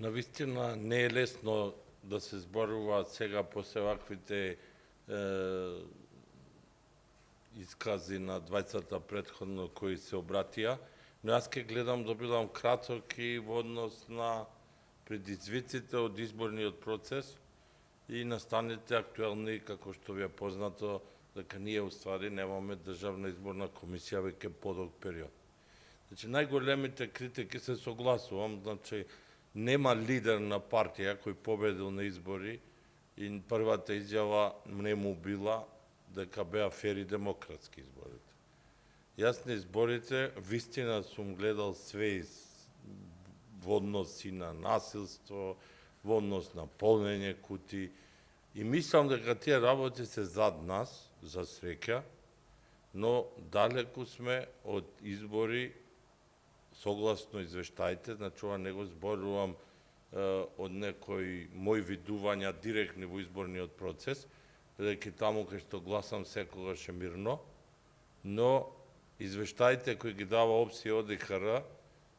Навистина не е лесно да се зборува сега после ваквите искази на двајцата претходно кои се обратија, но јас ке гледам да бидам краток и во однос на предизвиците од изборниот процес и настаните актуелни, како што ви е познато, дека ние уствари немаме државна изборна комисија веќе подолг период. Значи, најголемите критики се согласувам, значи, нема лидер на партија кој победил на избори и првата изјава не му била дека беа фери демократски изборите. Јас на изборите вистина сум гледал све во однос и на насилство, во однос на полнење кути и мислам дека тие работи се зад нас, за среќа, но далеку сме од избори согласно извештаите, значи ова не го зборувам од некои мои видувања директни во изборниот процес, бидејќи таму кај што гласам секогаш е мирно, но извештаите кои ги дава опција ОДХР,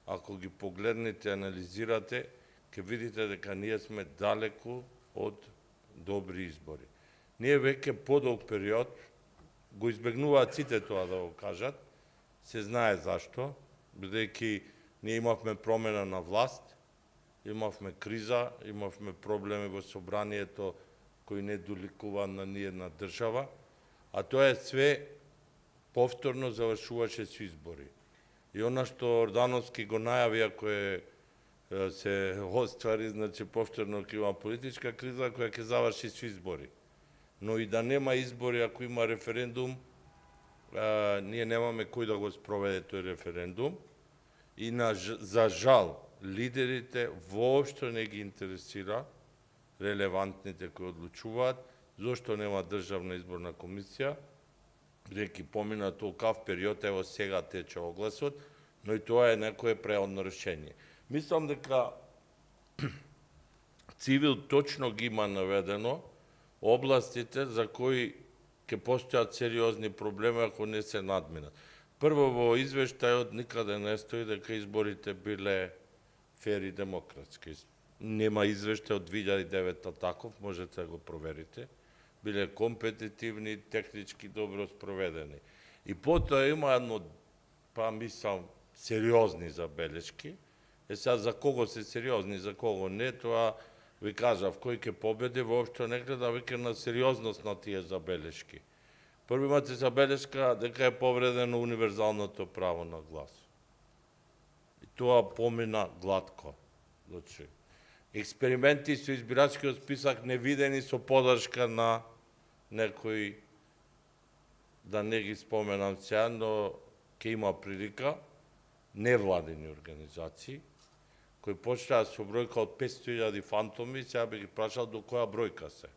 ако ги погледнете и анализирате, ќе видите дека ние сме далеку од добри избори. Ние веќе подолг период го избегнуваат сите тоа да го кажат, се знае зашто, бидејќи ние имавме промена на власт, имавме криза, имавме проблеми во собранието кои не доликува на ниедна држава, а тоа е све повторно завршуваше со избори. И она што Ордановски го најави, ако се оствари, значи повторно ќе има политичка криза која ќе заврши со избори. Но и да нема избори, ако има референдум, ние немаме кој да го спроведе тој референдум и за жал лидерите воопшто не ги интересира релевантните кои одлучуваат зошто нема државна изборна комисија, бидејќи помина толкав период, ево сега тече огласот, но и тоа е некое преодно решение. Мислам дека Цивил точно ги има наведено областите за кои ќе постојат сериозни проблеми ако не се надминат. Прво, во извештајот никаде не стои дека изборите биле фер и демократски. Нема извештај од 2009 таков, можете да го проверите. Биле компетитивни, технички добро спроведени. И потоа има едно, мислам, сериозни забелешки. Сега за кого се сериозни, за кого не, тоа ви кажав, кој ќе победи, воопшто не гледа веќе на сериозност на тие забелешки. Прво имате забелешка дека е повредено универзалното право на глас. И тоа помина глатко. Значи, експерименти со избирачкиот список невидени со подршка на некои, да не ги споменам сега, но ќе има прилика, невладени организации, кои почнаа со бројка од 500.000 фантоми, сега би ги прашал до која бројка се.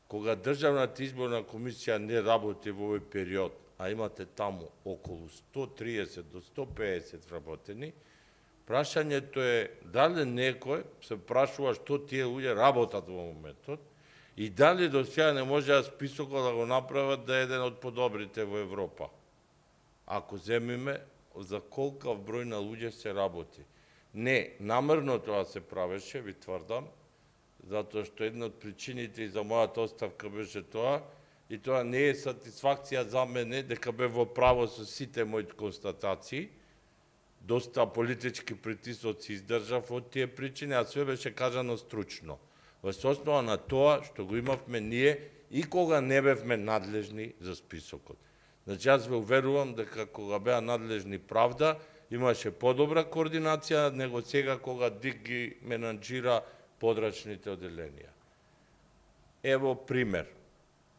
Кога Државната изборна комисија не работи во овој период, а имате таму околу 130 до 150 вработени, прашањето е дали некој се прашува што тие луѓе работат во моментот и дали до сега не може списокот да го направат да е еден од подобрите во Европа. Ако земиме за колкав број на луѓе се работи. Не, намерно тоа се правеше, ви тврдам, затоа што една од причините и за мојата оставка беше тоа, и тоа не е сатисфакција за мене дека бев во право со сите мои констатации, доста политички притисок се издржав од тие причини, а све беше кажано стручно. Во основа на тоа што го имавме ние и кога не бевме надлежни за списокот. Значи, јас ве уверувам дека кога беа надлежни правда, имаше подобра координација него сега кога ДИК ги менаџира подрачните оделенија. Ево пример.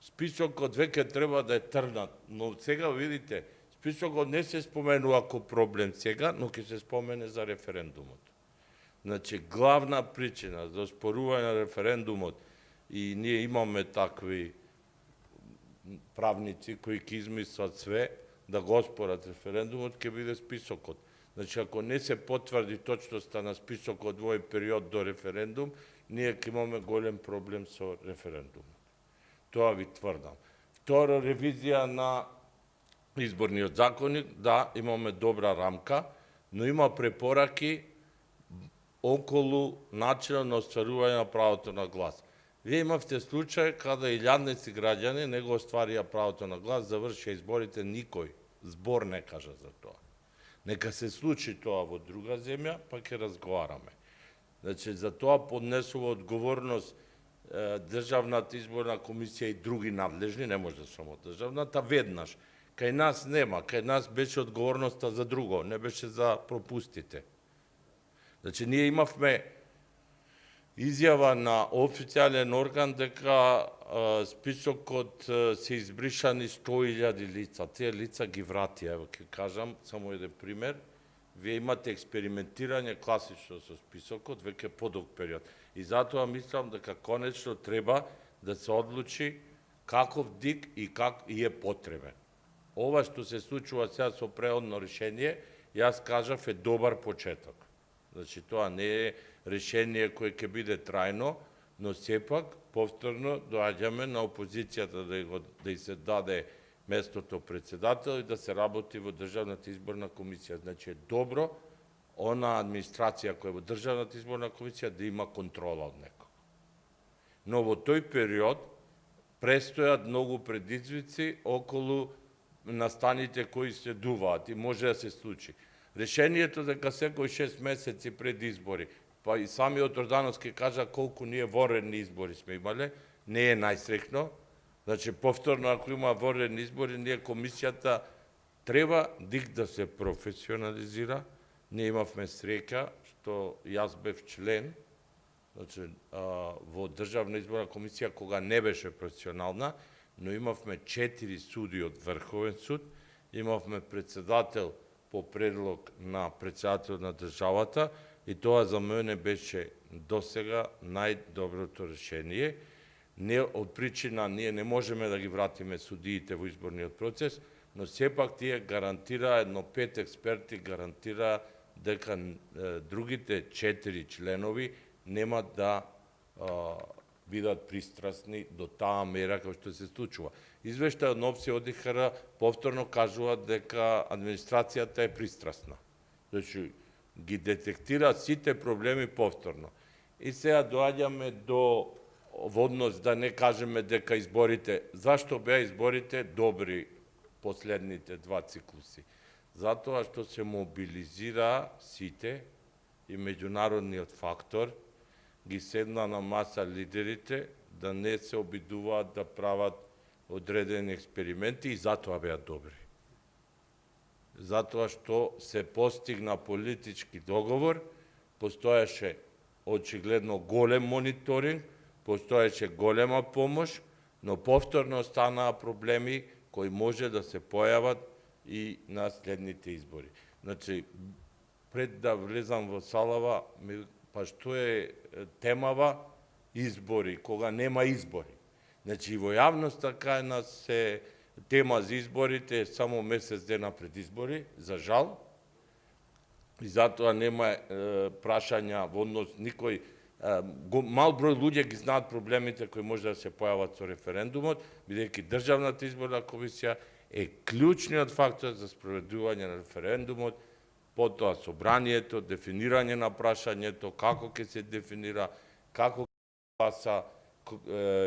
Списокот веќе треба да е трнат, но сега видите, списокот не се споменува како проблем сега, но ќе се спомене за референдумот. Значи, главна причина за оспорување на референдумот, и ние имаме такви правници кои ќе измислат све да го оспорат референдумот, ќе биде списокот. Значи, ако не се потврди точноста на списокот во овој период до референдум, ние ќе имаме голем проблем со референдумот. Тоа ви тврдам. Второ, ревизија на изборниот законник, да, имаме добра рамка, но има препораки околу начинот на остварување на правото на глас. Вие имавте случај када илјадници граѓани не го остварија правото на глас, завршија изборите, никој збор не кажа за тоа. Нека се случи тоа во друга земја, па ќе разговараме. Значи, за тоа поднесува одговорност Државната изборна комисија и други надлежни, не може само државната, веднаш. Кај нас нема, кај нас беше одговорноста за друго, не беше за пропустите. Значи, ние имавме изјава на официјален орган дека списокот се избришани 100.000 лица. Тие лица ги вратија, ево ќе кажам само еден пример. Вие имате експериментирање класично со списокот веќе подолг период. И затоа мислам дека конечно треба да се одлучи каков дик и как и е потребен. Ова што се случува сега со преодно решение, јас кажав е добар почеток. Значи тоа не е решение кое ќе биде трајно, но сепак повторно доаѓаме на опозицијата да и се даде местото председател и да се работи во Државната изборна комисија. Значи е добро она администрација која е во Државната изборна комисија да има контрола од некој. Но во тој период престојат многу предизвици околу настаните кои се дуваат и може да се случи. Решението дека секој 6 месеци пред избори, па и самиот Ордановски кажа колку ние ворени избори сме имале, не е најсрекно. Значи, повторно, ако има ворени избори, ние комисијата треба дик да се професионализира. Ние имавме среќа, што јас бев член, значи, во Државна изборна комисија, кога не беше професионална, но имавме 4 суди од Врховен суд, имавме председател по предлог на председател на државата и тоа за мене беше досега најдоброто решение. Не од причина ние не можеме да ги вратиме судиите во изборниот процес, но сепак тие гарантира, едно 5 експерти гарантира дека другите 4 членови нема да бидат пристрасни до таа мера како што се случува. Извештајот на ОПСИ ОДИХР повторно кажува дека администрацијата е пристрасна. Значи, ги детектира сите проблеми повторно. И сега доаѓаме до во однос да не кажеме дека изборите, зашто беа изборите добри последните 2 циклуси? Затоа што се мобилизира сите и меѓународниот фактор, ги седна на маса лидерите да не се обидуваат да прават одредени експерименти и затоа беа добри. Затоа што се постигна политички договор, постоеше очигледно голем мониторинг, постоеше голема помош, но повторно останаа проблеми кои може да се појават и на следните избори. Значи, пред да влезам во салава, па што е темава избори, кога нема избори. Значи, во јавноста кај нас се тема за изборите само месец дена пред избори, за жал, и затоа нема прашања во однос никој. Мал број луѓе ги знаат проблемите кои може да се појават со референдумот, бидејќи Државната изборна комисија е клучниот фактор за спроведување на референдумот, потоа собранието, дефинирање на прашањето, како ќе се дефинира, како ќе гласа,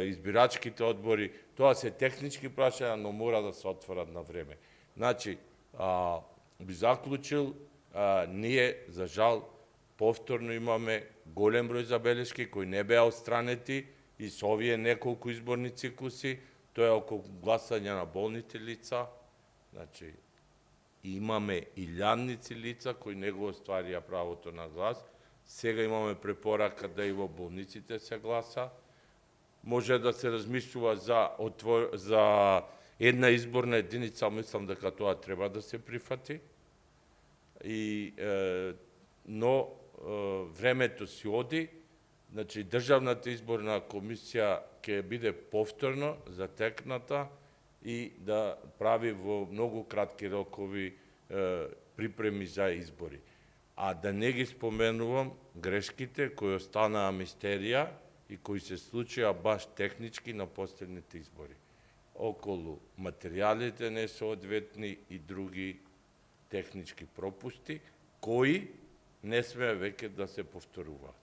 избирачките одбори, тоа се технички прашања, но мора да се отворат на време. Значи, би заклучил, ние, за жал, повторно имаме голем број забелешки кои не беа отстранети и со овие неколку изборни циклуси, тоа е околу гласање на болните лица. Значи, имаме илјадници лица кои не го остварија правото на глас. Сега имаме препорака да и во болниците се гласа. Може да се размислува за една изборна единица, мислам дека тоа треба да се прифати. Но времето си оди, значи Државната изборна комисија ќе биде повторно затекната и да прави во многу кратки рокови припреми за избори. А да не ги споменувам грешките кои останаа мистерија и кои се случија баш технички на последните избори. Околу материјалите несоодветни и други технички пропусти, кои не смее веќе да се повторуваат.